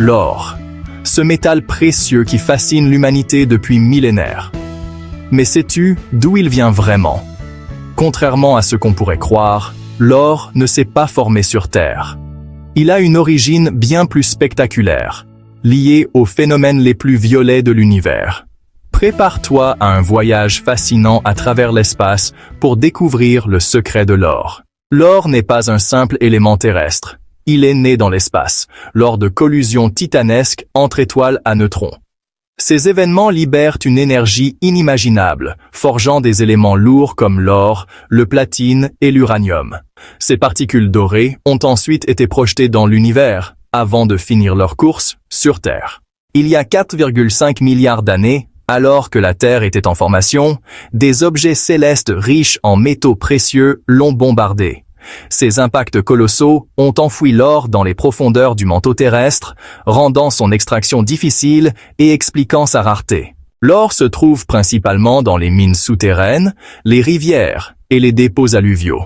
L'or. Ce métal précieux qui fascine l'humanité depuis millénaires. Mais sais-tu d'où il vient vraiment? Contrairement à ce qu'on pourrait croire, l'or ne s'est pas formé sur Terre. Il a une origine bien plus spectaculaire, liée aux phénomènes les plus violets de l'univers. Prépare-toi à un voyage fascinant à travers l'espace pour découvrir le secret de l'or. L'or n'est pas un simple élément terrestre. Il est né dans l'espace, lors de collusions titanesques entre étoiles à neutrons. Ces événements libèrent une énergie inimaginable, forgeant des éléments lourds comme l'or, le platine et l'uranium. Ces particules dorées ont ensuite été projetées dans l'univers, avant de finir leur course sur Terre. Il y a 4,5 milliards d'années, alors que la Terre était en formation, des objets célestes riches en métaux précieux l'ont bombardée. Ces impacts colossaux ont enfoui l'or dans les profondeurs du manteau terrestre, rendant son extraction difficile et expliquant sa rareté. L'or se trouve principalement dans les mines souterraines, les rivières et les dépôts alluviaux.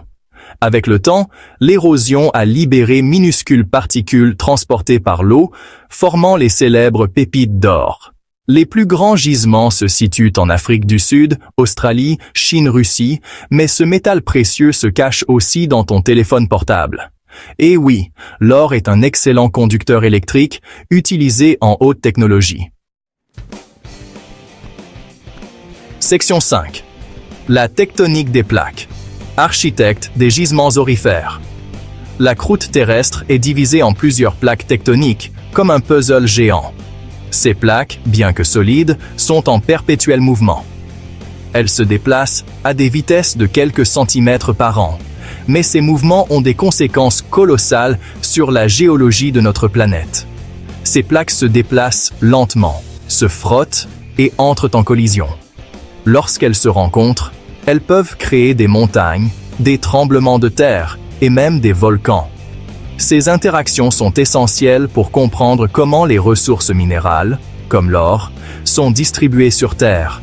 Avec le temps, l'érosion a libéré minuscules particules transportées par l'eau, formant les célèbres pépites d'or. Les plus grands gisements se situent en Afrique du Sud, Australie, Chine, Russie, mais ce métal précieux se cache aussi dans ton téléphone portable. Et oui, l'or est un excellent conducteur électrique, utilisé en haute technologie. Section 5. La tectonique des plaques. Architecte des gisements aurifères. La croûte terrestre est divisée en plusieurs plaques tectoniques, comme un puzzle géant. Ces plaques, bien que solides, sont en perpétuel mouvement. Elles se déplacent à des vitesses de quelques centimètres par an. Mais ces mouvements ont des conséquences colossales sur la géologie de notre planète. Ces plaques se déplacent lentement, se frottent et entrent en collision. Lorsqu'elles se rencontrent, elles peuvent créer des montagnes, des tremblements de terre et même des volcans. Ces interactions sont essentielles pour comprendre comment les ressources minérales, comme l'or, sont distribuées sur Terre.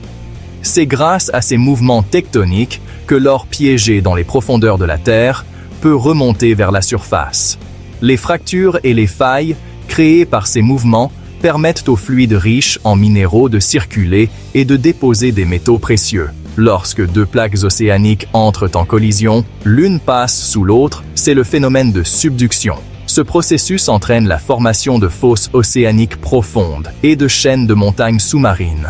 C'est grâce à ces mouvements tectoniques que l'or piégé dans les profondeurs de la Terre peut remonter vers la surface. Les fractures et les failles créées par ces mouvements permettent aux fluides riches en minéraux de circuler et de déposer des métaux précieux. Lorsque deux plaques océaniques entrent en collision, l'une passe sous l'autre, c'est le phénomène de subduction. Ce processus entraîne la formation de fosses océaniques profondes et de chaînes de montagnes sous-marines.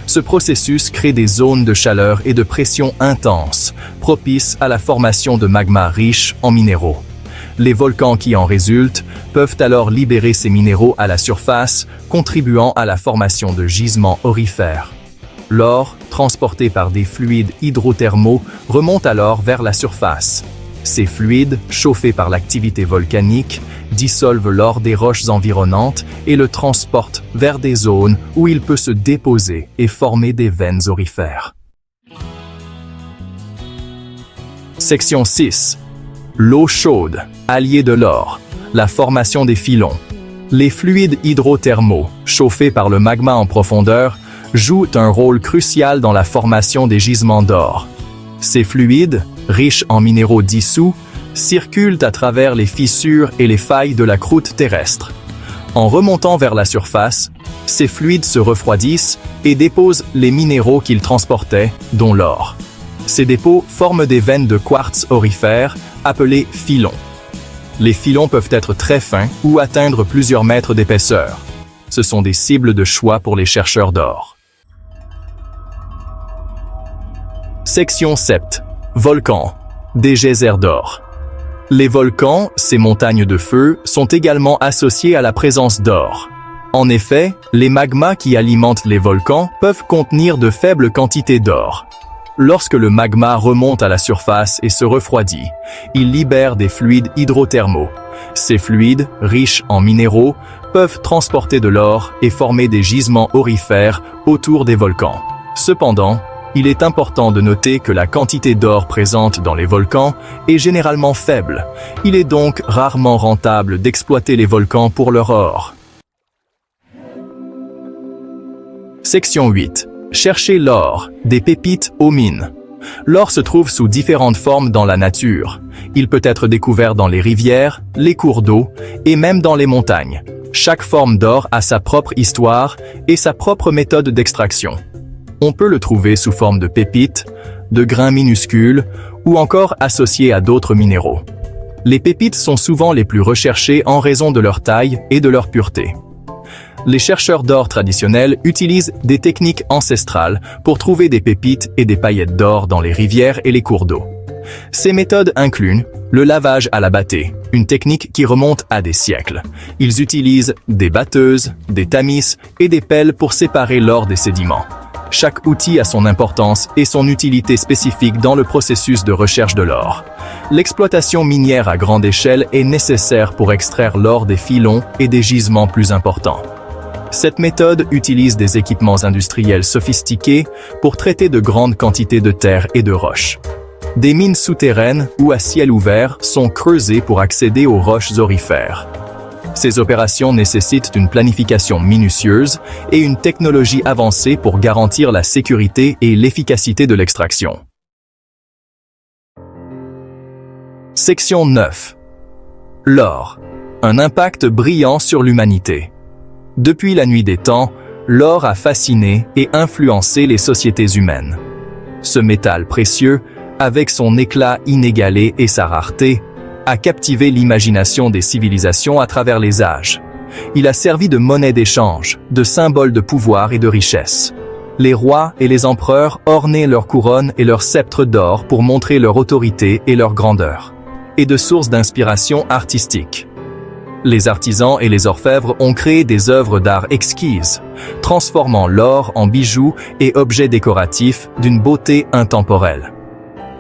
Ce processus crée des zones de chaleur et de pression intenses, propices à la formation de magmas riches en minéraux. Les volcans qui en résultent peuvent alors libérer ces minéraux à la surface, contribuant à la formation de gisements aurifères. L'or, transporté par des fluides hydrothermaux, remonte alors vers la surface. Ces fluides, chauffés par l'activité volcanique, dissolvent l'or des roches environnantes et le transportent vers des zones où il peut se déposer et former des veines aurifères. Section 6. L'eau chaude, alliée de l'or, la formation des filons. Les fluides hydrothermaux, chauffés par le magma en profondeur, jouent un rôle crucial dans la formation des gisements d'or. Ces fluides, riches en minéraux dissous, circulent à travers les fissures et les failles de la croûte terrestre. En remontant vers la surface, ces fluides se refroidissent et déposent les minéraux qu'ils transportaient, dont l'or. Ces dépôts forment des veines de quartz aurifères, appelées filons. Les filons peuvent être très fins ou atteindre plusieurs mètres d'épaisseur. Ce sont des cibles de choix pour les chercheurs d'or. Section 7. Volcans. Des geysers d'or. Les volcans, ces montagnes de feu, sont également associés à la présence d'or. En effet, les magmas qui alimentent les volcans peuvent contenir de faibles quantités d'or. Lorsque le magma remonte à la surface et se refroidit, il libère des fluides hydrothermaux. Ces fluides, riches en minéraux, peuvent transporter de l'or et former des gisements aurifères autour des volcans. Cependant, il est important de noter que la quantité d'or présente dans les volcans est généralement faible. Il est donc rarement rentable d'exploiter les volcans pour leur or. Section 8. Chercher l'or, des pépites aux mines. L'or se trouve sous différentes formes dans la nature. Il peut être découvert dans les rivières, les cours d'eau et même dans les montagnes. Chaque forme d'or a sa propre histoire et sa propre méthode d'extraction. On peut le trouver sous forme de pépites, de grains minuscules ou encore associé à d'autres minéraux. Les pépites sont souvent les plus recherchées en raison de leur taille et de leur pureté. Les chercheurs d'or traditionnels utilisent des techniques ancestrales pour trouver des pépites et des paillettes d'or dans les rivières et les cours d'eau. Ces méthodes incluent le lavage à la battée, une technique qui remonte à des siècles. Ils utilisent des batteuses, des tamis et des pelles pour séparer l'or des sédiments. Chaque outil a son importance et son utilité spécifique dans le processus de recherche de l'or. L'exploitation minière à grande échelle est nécessaire pour extraire l'or des filons et des gisements plus importants. Cette méthode utilise des équipements industriels sophistiqués pour traiter de grandes quantités de terre et de roches. Des mines souterraines ou à ciel ouvert sont creusées pour accéder aux roches aurifères. Ces opérations nécessitent une planification minutieuse et une technologie avancée pour garantir la sécurité et l'efficacité de l'extraction. Section 9. L'or. Un impact brillant sur l'humanité. Depuis la nuit des temps, l'or a fasciné et influencé les sociétés humaines. Ce métal précieux, avec son éclat inégalé et sa rareté, a captivé l'imagination des civilisations à travers les âges. Il a servi de monnaie d'échange, de symbole de pouvoir et de richesse. Les rois et les empereurs ornaient leurs couronnes et leurs sceptres d'or pour montrer leur autorité et leur grandeur, et de source d'inspiration artistique. Les artisans et les orfèvres ont créé des œuvres d'art exquises, transformant l'or en bijoux et objets décoratifs d'une beauté intemporelle.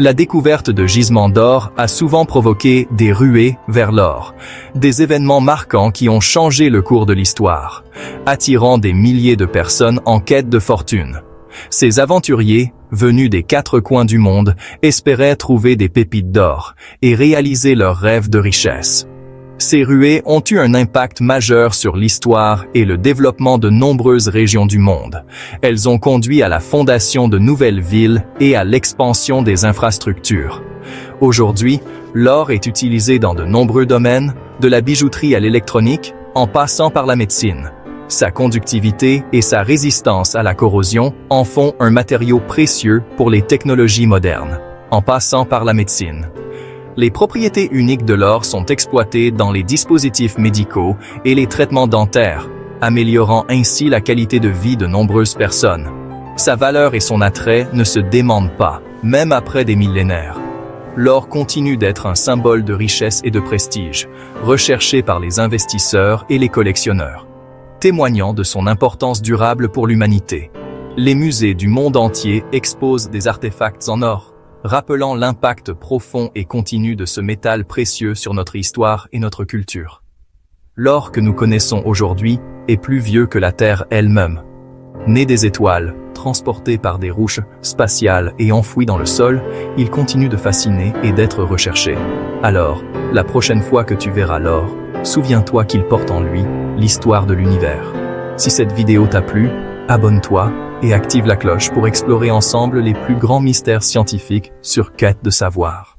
La découverte de gisements d'or a souvent provoqué des ruées vers l'or, des événements marquants qui ont changé le cours de l'histoire, attirant des milliers de personnes en quête de fortune. Ces aventuriers, venus des quatre coins du monde, espéraient trouver des pépites d'or et réaliser leurs rêves de richesse. Ces ruées ont eu un impact majeur sur l'histoire et le développement de nombreuses régions du monde. Elles ont conduit à la fondation de nouvelles villes et à l'expansion des infrastructures. Aujourd'hui, l'or est utilisé dans de nombreux domaines, de la bijouterie à l'électronique, en passant par la médecine. Sa conductivité et sa résistance à la corrosion en font un matériau précieux pour les technologies modernes, en passant par la médecine. Les propriétés uniques de l'or sont exploitées dans les dispositifs médicaux et les traitements dentaires, améliorant ainsi la qualité de vie de nombreuses personnes. Sa valeur et son attrait ne se démentent pas, même après des millénaires. L'or continue d'être un symbole de richesse et de prestige, recherché par les investisseurs et les collectionneurs, témoignant de son importance durable pour l'humanité. Les musées du monde entier exposent des artefacts en or, rappelant l'impact profond et continu de ce métal précieux sur notre histoire et notre culture. L'or que nous connaissons aujourd'hui est plus vieux que la Terre elle-même. Né des étoiles, transporté par des rouches spatiales et enfoui dans le sol, il continue de fasciner et d'être recherché. Alors, la prochaine fois que tu verras l'or, souviens-toi qu'il porte en lui l'histoire de l'univers. Si cette vidéo t'a plu, abonne-toi et active la cloche pour explorer ensemble les plus grands mystères scientifiques sur Quête de savoir.